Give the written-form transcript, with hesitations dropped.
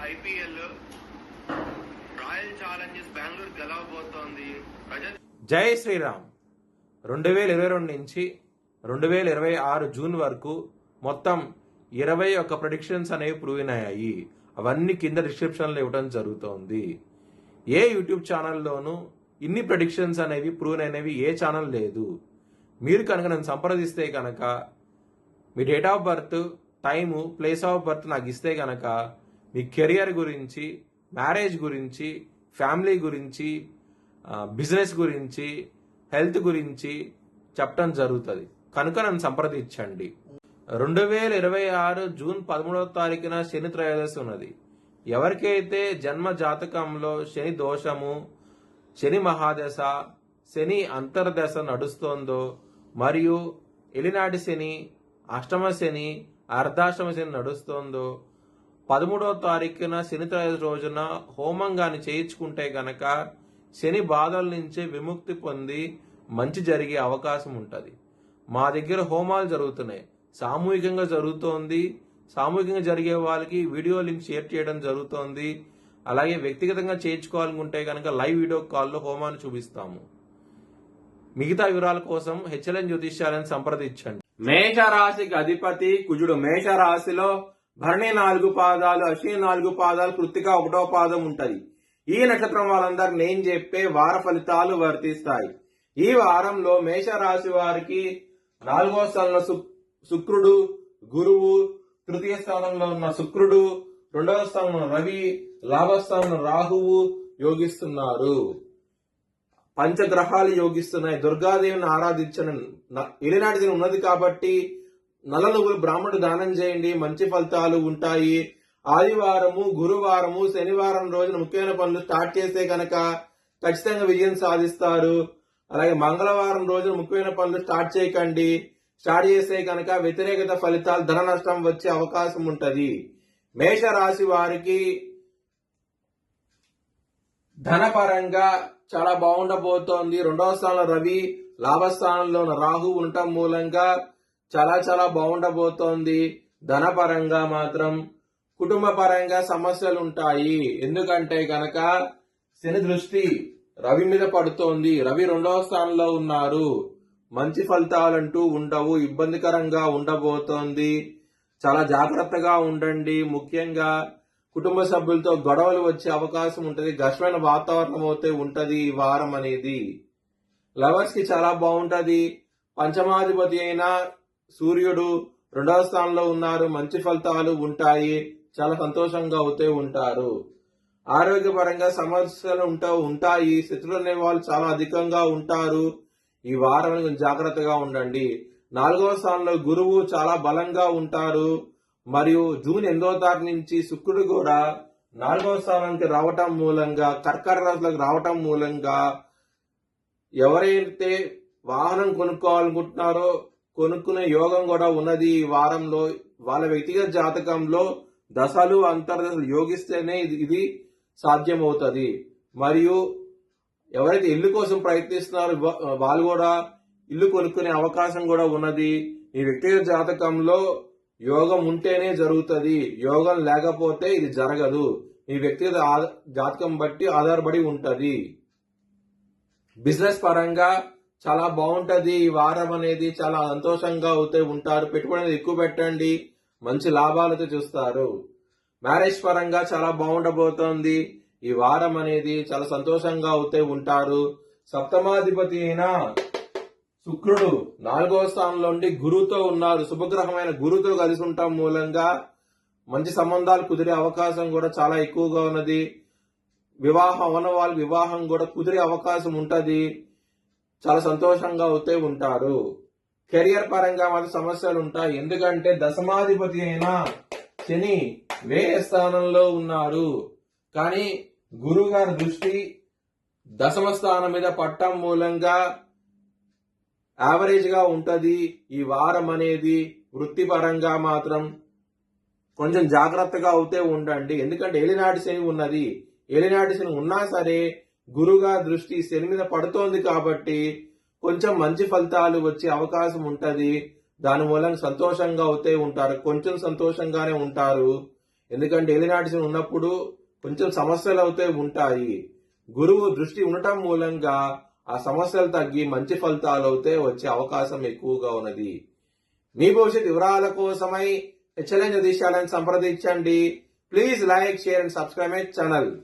IPL Royal Challengers Bengaluru గెలవబోతోంది. జై శ్రీరామ్. 2022 నుంచి 2026 జూన్ వరకు మొత్తం 21 ప్రెడిక్షన్స్ అనేవి ప్రూవ్ అయ్యాయి. అవన్నీ కింద డిస్క్రిప్షన్లో ఇవ్వడం జరుగుతోంది. ఏ యూట్యూబ్ ఛానల్లోనూ ఇన్ని ప్రెడిక్షన్స్ అనేవి ప్రూవ్ అనేవి ఏ ఛానల్ లేదు. మీరు కనుక నన్ను సంప్రదిస్తే కనుక మీ date of birth, time, place of birth నాకు ఇస్తే కనుక మీ కెరియర్ గురించి, మ్యారేజ్ గురించి, ఫ్యామిలీ గురించి, బిజినెస్ గురించి, హెల్త్ గురించి చెప్పడం జరుగుతుంది. కనుక నన్ను సంప్రదించండి. 2026 జూన్ 13వ తారీఖున శని త్రయోదశి ఉన్నది. ఎవరికైతే జన్మ జాతకంలో శని దోషము, శని మహాదశ, శని అంతర్దశ నడుస్తోందో మరియు ఎలినాటి శని, అష్టమ శని, అర్ధాష్టమ శని నడుస్తోందో 13వ తారీఖున శని త్రయోదశి రోజున హోమం గాని చేయించుకుంటే గనక శని బాధల నుంచి విముక్తి పొంది మంచి జరిగే అవకాశం ఉంటుంది. మా దగ్గర హోమాలు జరుగుతున్నాయి, సామూహికంగా జరుగుతోంది. సామూహికంగా జరిగే వాళ్ళకి వీడియో లింక్ షేర్ చేయడం జరుగుతోంది. అలాగే వ్యక్తిగతంగా చేయించుకోవాలనుకుంటే కనుక లైవ్ వీడియో కాల్లో హోమాన్ని చూపిస్తాము. మిగతా వివరాల కోసం హెచ్ఎల్ఎన్ జ్యోతిష్యాలను సంప్రదించండి. మేషరాశికి అధిపతి కుజుడు. మేషరాశిలో భరణి 4 పాదాలు, అశ్విని 4 పాదాలు, కృత్తిక 1వ పాదం ఉంటది. ఈ నక్షత్రం వాళ్ళందరికి నేను చెప్పే వార ఫలితాలు వర్తిస్తాయి. ఈ వారంలో మేషరాశి వారికి 4వ స్థానంలో శుక్రుడు, గురువు, తృతీయ స్థానంలో ఉన్న శుక్రుడు, 2వ స్థానంలో రవి, లాభస్థానంలో రాహువు యోగిస్తున్నారు. పంచగ్రహాలు యోగిస్తున్నాయి. దుర్గాదేవిని ఆరాధించడం ఎలినాటి దినం ఉన్నది కాబట్టి నల్ల నువ్వులు బ్రాహ్మణుడు దానం చేయండి, మంచి ఫలితాలు ఉంటాయి. ఆదివారము, గురువారము, శనివారం రోజున ముఖ్యమైన పనులు స్టార్ట్ చేస్తే కనుక ఖచ్చితంగా విజయం సాధిస్తారు. అలాగే మంగళవారం రోజున ముఖ్యమైన పనులు స్టార్ట్ చేయకండి. స్టార్ట్ చేస్తే కనుక వ్యతిరేకత ఫలితాలు, ధన నష్టం వచ్చే అవకాశం ఉంటది. మేషరాశి వారికి ధనపరంగా చాలా బాగుండబోతోంది. 2వ స్థానంలో రవి, లాభస్థానంలో రాహు ఉండటం మూలంగా చాలా బాగుండబోతోంది. ధనపరంగా మాత్రం కుటుంబ పరంగా సమస్యలు ఉంటాయి. ఎందుకంటే గనక శని దృష్టి రవి మీద పడుతోంది. రవి 2వ స్థానంలో ఉన్నారు. మంచి ఫలితాలంటూ ఉండవు, ఇబ్బందికరంగా ఉండబోతోంది. చాలా జాగ్రత్తగా ఉండండి. ముఖ్యంగా కుటుంబ సభ్యులతో గొడవలు వచ్చే అవకాశం ఉంటది. ఘర్షణ వాతావరణం అయితే ఉంటది ఈ వారం అనేది. లవర్స్ కి చాలా బాగుంటది. పంచమాధిపతి అయిన సూర్యుడు 2వ స్థానంలో ఉన్నారు. మంచి ఫలితాలు ఉంటాయి. చాలా సంతోషంగా అవుతూ ఉంటారు. ఆరోగ్యపరంగా సమస్యలు ఉంటాయి. శత్రువులు అనే వాళ్ళు చాలా అధికంగా ఉంటారు. ఈ వారం కొంచెం జాగ్రత్తగా ఉండండి. 4వ స్థానంలో గురువు చాలా బలంగా ఉంటారు. మరియు జూన్ 8వ తారీఖు నుంచి శుక్రుడు కూడా 4వ స్థానానికి రావటం మూలంగా, కర్కాటక రాశిలోకి రావటం మూలంగా ఎవరైతే వాహనం కొనుక్కోవాలనుకుంటున్నారో కొనుక్కునే యోగం కూడా ఉన్నది. ఈ వారంలో వాళ్ళ వ్యక్తిగత జాతకంలో దశలు, అంతర్దశలు యోగిస్తేనే ఇది సాధ్యమవుతుంది. మరియు ఎవరైతే ఇల్లు కోసం ప్రయత్నిస్తున్నారో వాళ్ళు కూడా ఇల్లు కొనుక్కునే అవకాశం కూడా ఉన్నది. ఈ వ్యక్తిగత జాతకంలో యోగం ఉంటేనే జరుగుతుంది. యోగం లేకపోతే ఇది జరగదు. ఈ వ్యక్తిగత జాతకం బట్టి ఆధారపడి ఉంటది. బిజినెస్ పరంగా చాలా బాగుంటది. ఈ వారం అనేది చాలా సంతోషంగా అవుతూ ఉంటారు. పెట్టుబడి ఎక్కువ పెట్టండి, మంచి లాభాలతో చూస్తారు. మ్యారేజ్ పరంగా చాలా బాగుండబోతోంది. ఈ వారం అనేది చాలా సంతోషంగా అవుతూ ఉంటారు. సప్తమాధిపతి అయిన శుక్రుడు 4వ స్థానంలో ఉండి గురువుతో ఉన్నారు. శుభగ్రహమైన గురువుతో కలిసి ఉండటం మూలంగా మంచి సంబంధాలు కుదిరే అవకాశం కూడా చాలా ఎక్కువగా ఉన్నది. వివాహం అవన వాళ్ళ వివాహం కూడా కుదిరే అవకాశం ఉంటది. చాలా సంతోషంగా అవుతూ ఉంటారు. కెరియర్ పరంగా మాత్రం సమస్యలు ఉంటాయి. ఎందుకంటే దశమాధిపతి అయిన శని వ్యయ స్థానంలో ఉన్నారు. కానీ గురువు గారి దృష్టి దశమ స్థానం మీద పట్టం మూలంగా యావరేజ్ గా ఉంటది. ఈ వారం అనేది వృత్తిపరంగా మాత్రం కొంచెం జాగ్రత్తగా అవుతూ ఉండండి. ఎందుకంటే ఏలినాటి శని ఉన్నది. ఏలినాటి శని ఉన్నా సరే గురువుగా దృష్టి శని మీద పడుతోంది కాబట్టి కొంచెం మంచి ఫలితాలు వచ్చే అవకాశం ఉంటది. దాని మూలంగా సంతోషంగా అవుతూ ఉంటారు. కొంచెం సంతోషంగానే ఉంటారు. ఎందుకంటే ఏలినాటి ఉన్నప్పుడు కొంచెం సమస్యలు అయితే ఉంటాయి. గురువు దృష్టి ఉండటం మూలంగా ఆ సమస్యలు తగ్గి మంచి ఫలితాలు అయితే వచ్చే అవకాశం ఎక్కువగా ఉన్నది. మీ భవిష్యత్ వివరాల కోసమై HLN జ్యోతిష్యాలను సంప్రదించండి. Please like, share and subscribe my channel.